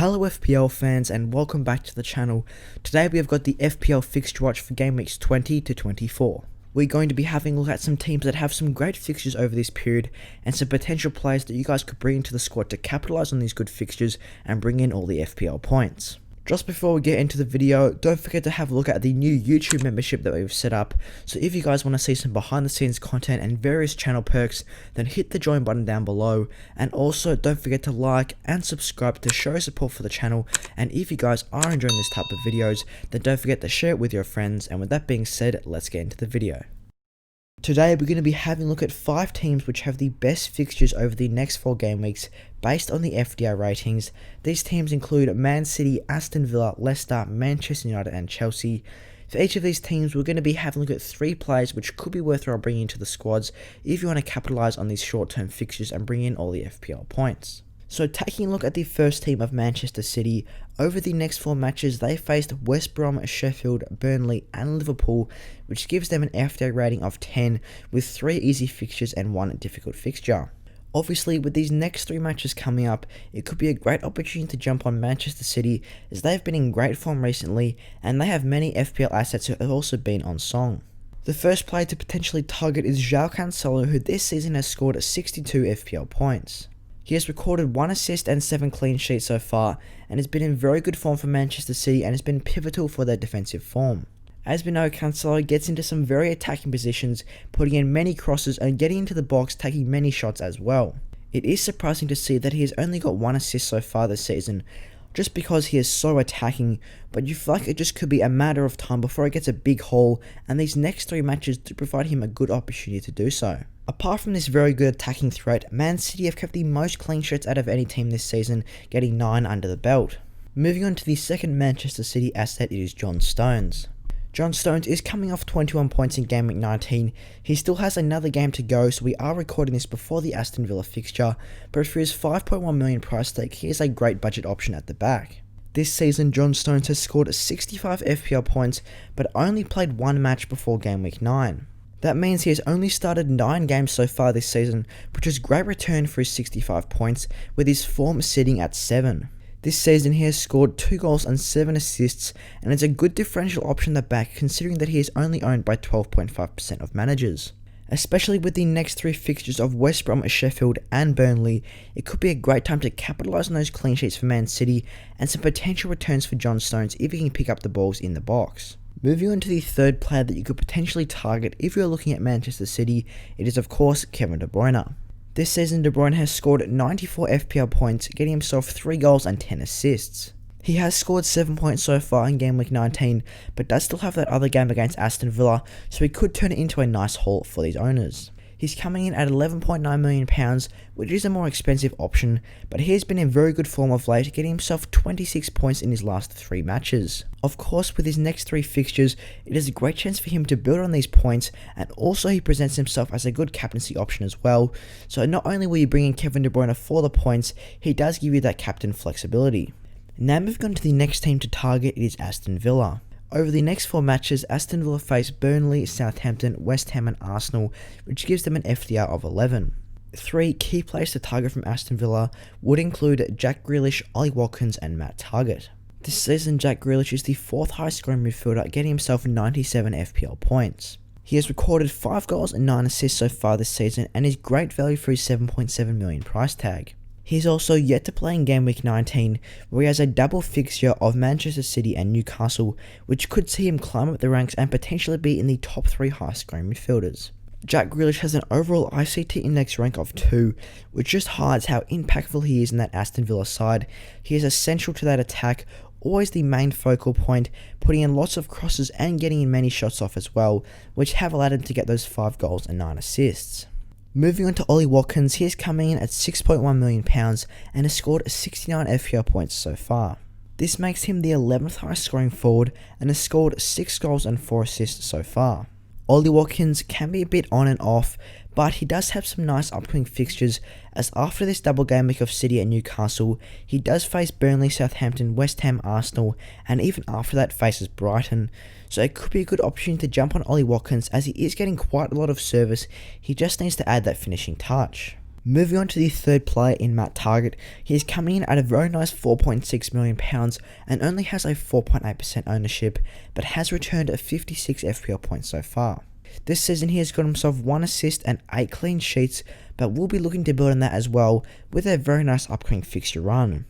Hello FPL fans and welcome back to the channel. Today we have got the FPL fixture watch for game weeks 20 to 24. We're going to be having a look at some teams that have some great fixtures over this period and some potential players that you guys could bring into the squad to capitalise on these good fixtures and bring in all the FPL points. Just before we get into the video, don't forget to have a look at the new YouTube membership that we've set up. So if you guys want to see some behind the scenes content and various channel perks, then hit the join button down below. And also don't forget to like and subscribe to show support for the channel. And if you guys are enjoying this type of videos, then don't forget to share it with your friends. And with that being said, let's get into the video. Today we're going to be having a look at 5 teams which have the best fixtures over the next 4 game weeks based on the FDR ratings. These teams include Man City, Aston Villa, Leicester, Manchester United and Chelsea. For each of these teams we're going to be having a look at 3 players which could be worthwhile bringing into the squads if you want to capitalise on these short term fixtures and bring in all the FPL points. So taking a look at the first team of Manchester City, over the next 4 matches they faced West Brom, Sheffield, Burnley and Liverpool, which gives them an FDR rating of 10 with 3 easy fixtures and 1 difficult fixture. Obviously with these next 3 matches coming up, it could be a great opportunity to jump on Manchester City as they've been in great form recently and they have many FPL assets who have also been on song. The first player to potentially target is João Cancelo, who this season has scored 62 FPL points. He has recorded 1 assist and 7 clean sheets so far and has been in very good form for Manchester City and has been pivotal for their defensive form. As we know, Cancelo gets into some very attacking positions, putting in many crosses and getting into the box, taking many shots as well. It is surprising to see that he has only got 1 assist so far this season, just because he is so attacking, but you feel like it just could be a matter of time before he gets a big haul, and these next 3 matches do provide him a good opportunity to do so. Apart from this very good attacking threat, Man City have kept the most clean sheets out of any team this season, getting 9 under the belt. Moving on to the second Manchester City asset, it is John Stones. John Stones is coming off 21 points in game week 19. He still has another game to go, so we are recording this before the Aston Villa fixture, but for his 5.1 million price tag, he is a great budget option at the back. This season, John Stones has scored 65 FPL points, but only played 1 match before game week 9. That means he has only started 9 games so far this season, which is great return for his 65 points, with his form sitting at 7. This season he has scored 2 goals and 7 assists, and is a good differential option at the back considering that he is only owned by 12.5% of managers. Especially with the next 3 fixtures of West Brom, Sheffield and Burnley, it could be a great time to capitalise on those clean sheets for Man City and some potential returns for John Stones if he can pick up the balls in the box. Moving on to the third player that you could potentially target if you're looking at Manchester City, it is of course Kevin De Bruyne. This season De Bruyne has scored 94 FPL points, getting himself 3 goals and 10 assists. He has scored 7 points so far in game week 19, but does still have that other game against Aston Villa, so he could turn it into a nice haul for these owners. He's coming in at £11.9 million, which is a more expensive option, but he has been in very good form of late, getting himself 26 points in his last 3 matches. Of course, with his next 3 fixtures, it is a great chance for him to build on these points, and also he presents himself as a good captaincy option as well. So not only will you bring in Kevin De Bruyne for the points, he does give you that captain flexibility. Now moving on to the next team to target, it is Aston Villa. Over the next 4 matches, Aston Villa face Burnley, Southampton, West Ham and Arsenal, which gives them an FDR of 11. 3 key players to target from Aston Villa would include Jack Grealish, Ollie Watkins and Matt Targett. This season, Jack Grealish is the 4th highest scoring midfielder, getting himself 97 FPL points. He has recorded 5 goals and 9 assists so far this season and is great value for his 7.7 million price tag. He is also yet to play in game week 19, where he has a double fixture of Manchester City and Newcastle, which could see him climb up the ranks and potentially be in the top 3 highest scoring midfielders. Jack Grealish has an overall ICT index rank of 2, which just hides how impactful he is in that Aston Villa side. He is essential to that attack, always the main focal point, putting in lots of crosses and getting in many shots off as well, which have allowed him to get those 5 goals and 9 assists. Moving on to Ollie Watkins, he is coming in at £6.1 million and has scored 69 FPL points so far. This makes him the 11th highest scoring forward and has scored 6 goals and 4 assists so far. Ollie Watkins can be a bit on and off, but he does have some nice upcoming fixtures, as after this double game week of City and Newcastle, he does face Burnley, Southampton, West Ham, Arsenal, and even after that faces Brighton, so it could be a good opportunity to jump on Ollie Watkins as he is getting quite a lot of service, he just needs to add that finishing touch. Moving on to the third player in Matt Targett, he is coming in at a very nice £4.6 million and only has a 4.8% ownership, but has returned 56 FPL points so far. This season he has got himself 1 assist and 8 clean sheets, but will be looking to build on that as well with a very nice upcoming fixture run.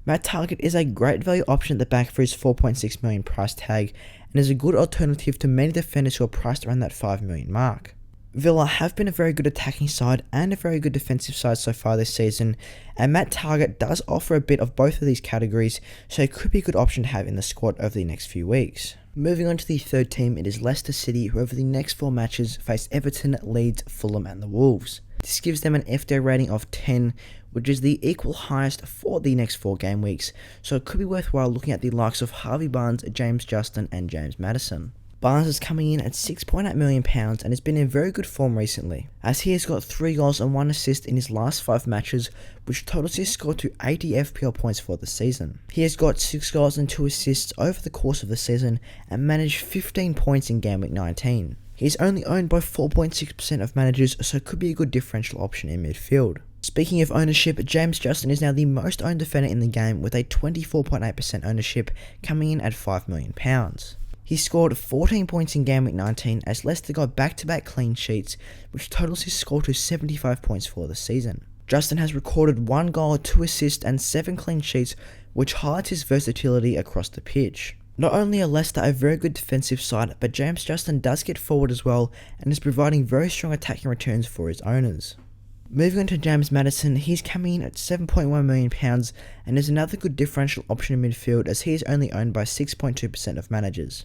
Matt Targett is a great value option at the back for his 4.6 million price tag and is a good alternative to many defenders who are priced around that 5 million mark. Villa have been a very good attacking side and a very good defensive side so far this season, and Matt Targett does offer a bit of both of these categories, so it could be a good option to have in the squad over the next few weeks. Moving on to the third team, it is Leicester City, who over the next 4 matches face Everton, Leeds, Fulham and the Wolves. This gives them an FPL rating of 10, which is the equal highest for the next 4 game weeks, so it could be worthwhile looking at the likes of Harvey Barnes, James Justin and James Maddison. Barnes is coming in at £6.8 million and has been in very good form recently, as he has got 3 goals and 1 assist in his last 5 matches, which totals his score to 80 FPL points for the season. He has got 6 goals and 2 assists over the course of the season and managed 15 points in game week 19. He is only owned by 4.6% of managers, so could be a good differential option in midfield. Speaking of ownership, James Justin is now the most owned defender in the game with a 24.8% ownership, coming in at £5 million. He scored 14 points in game week 19 as Leicester got back-to-back clean sheets, which totals his score to 75 points for the season. Justin has recorded 1 goal, 2 assists and 7 clean sheets, which highlights his versatility across the pitch. Not only are Leicester a very good defensive side, but James Justin does get forward as well and is providing very strong attacking returns for his owners. Moving on to James Maddison, he's coming in at £7.1 million and is another good differential option in midfield as he is only owned by 6.2% of managers.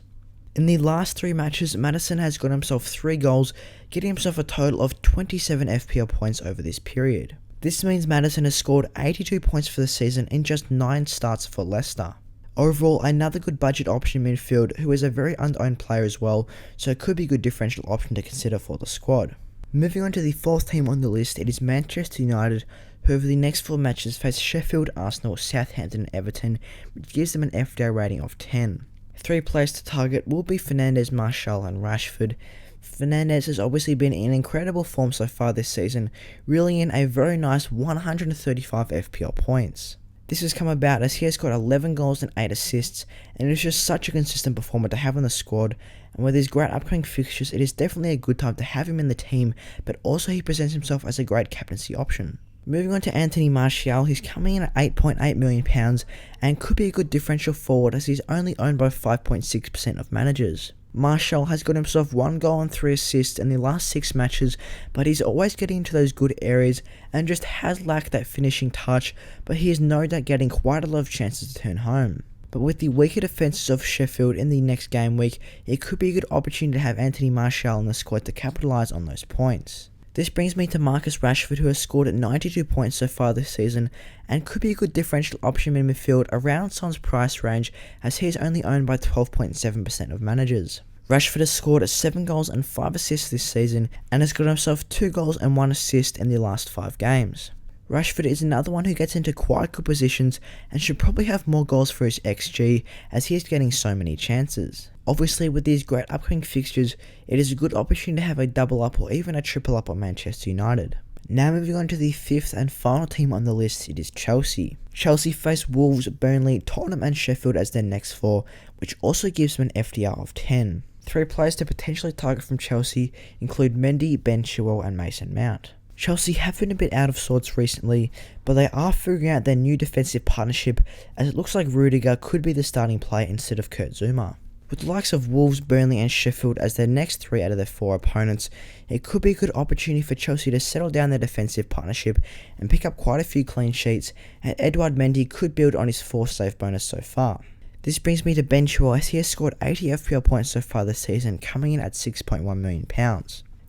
In the last 3 matches, Maddison has got himself 3 goals, getting himself a total of 27 FPL points over this period. This means Maddison has scored 82 points for the season in just 9 starts for Leicester. Overall, another good budget option in midfield who is a very unowned player as well, so it could be a good differential option to consider for the squad. Moving on to the 4th team on the list, it is Manchester United, who over the next 4 matches face Sheffield, Arsenal, Southampton and Everton, which gives them an FPL rating of 10. 3 players to target will be Fernandes, Martial and Rashford. Fernandes has obviously been in incredible form so far this season, reeling in a very nice 135 FPL points. This has come about as he has got 11 goals and 8 assists, and it is just such a consistent performer to have in the squad, and with his great upcoming fixtures, it is definitely a good time to have him in the team, but also he presents himself as a great captaincy option. Moving on to Anthony Martial, he's coming in at £8.8 million and could be a good differential forward as he's only owned by 5.6% of managers. Martial has got himself 1 goal and 3 assists in the last 6 matches, but he's always getting into those good areas and just has lacked that finishing touch, but he is no doubt getting quite a lot of chances to turn home. But with the weaker defences of Sheffield in the next game week, it could be a good opportunity to have Anthony Martial in the squad to capitalise on those points. This brings me to Marcus Rashford, who has scored at 92 points so far this season and could be a good differential option in midfield around Son's price range as he is only owned by 12.7% of managers. Rashford has scored at 7 goals and 5 assists this season and has got himself 2 goals and 1 assist in the last 5 games. Rashford is another one who gets into quite good positions and should probably have more goals for his XG as he is getting so many chances. Obviously, with these great upcoming fixtures, it is a good opportunity to have a double up or even a triple up on Manchester United. Now moving on to the 5th and final team on the list, it is Chelsea. Chelsea face Wolves, Burnley, Tottenham and Sheffield as their next 4, which also gives them an FDR of 10. 3 players to potentially target from Chelsea include Mendy, Ben Chilwell and Mason Mount. Chelsea have been a bit out of sorts recently, but they are figuring out their new defensive partnership as it looks like Rudiger could be the starting player instead of Kurt Zouma. With the likes of Wolves, Burnley and Sheffield as their next 3 out of their 4 opponents, it could be a good opportunity for Chelsea to settle down their defensive partnership and pick up quite a few clean sheets, and Edouard Mendy could build on his 4 save bonus so far. This brings me to Ben Chilwell as he has scored 80 FPL points so far this season, coming in at £6.1 million.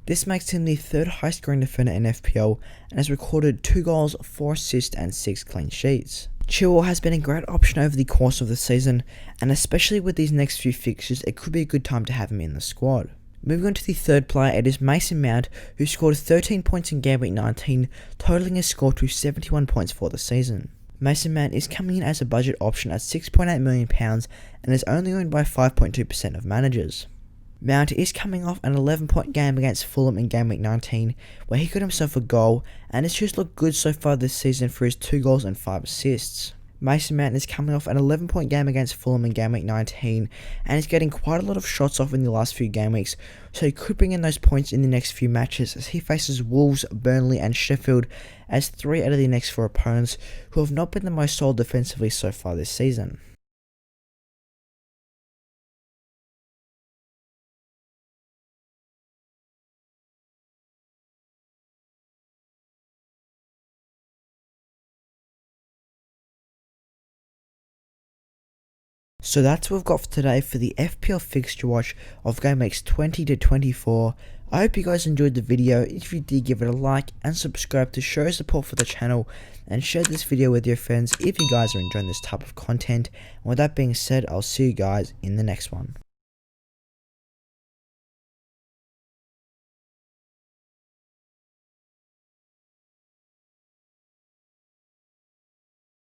This makes him the 3rd highest scoring defender in FPL and has recorded 2 goals, 4 assists and 6 clean sheets. Chilwell has been a great option over the course of the season, and especially with these next few fixtures, it could be a good time to have him in the squad. Moving on to the 3rd player, it is Mason Mount, who scored 13 points in game week 19, totaling his score to 71 points for the season. Mason Mount is coming in as a budget option at £6.8 million and is only owned by 5.2% of managers. Mount is coming off an 11-point game against Fulham in Game Week 19, where he got himself a goal, and it's just looked good so far this season for his 2 goals and 5 assists. Mason Mount is coming off an 11-point game against Fulham in Game Week 19, and is getting quite a lot of shots off in the last few game weeks, so he could bring in those points in the next few matches as he faces Wolves, Burnley and Sheffield as 3 out of the next 4 opponents who have not been the most solid defensively so far this season. So that's what we've got for today for the FPL fixture watch of Game Weeks 20 to 24. I hope you guys enjoyed the video. If you did, give it a like and subscribe to show support for the channel, and share this video with your friends if you guys are enjoying this type of content. And with that being said, I'll see you guys in the next one.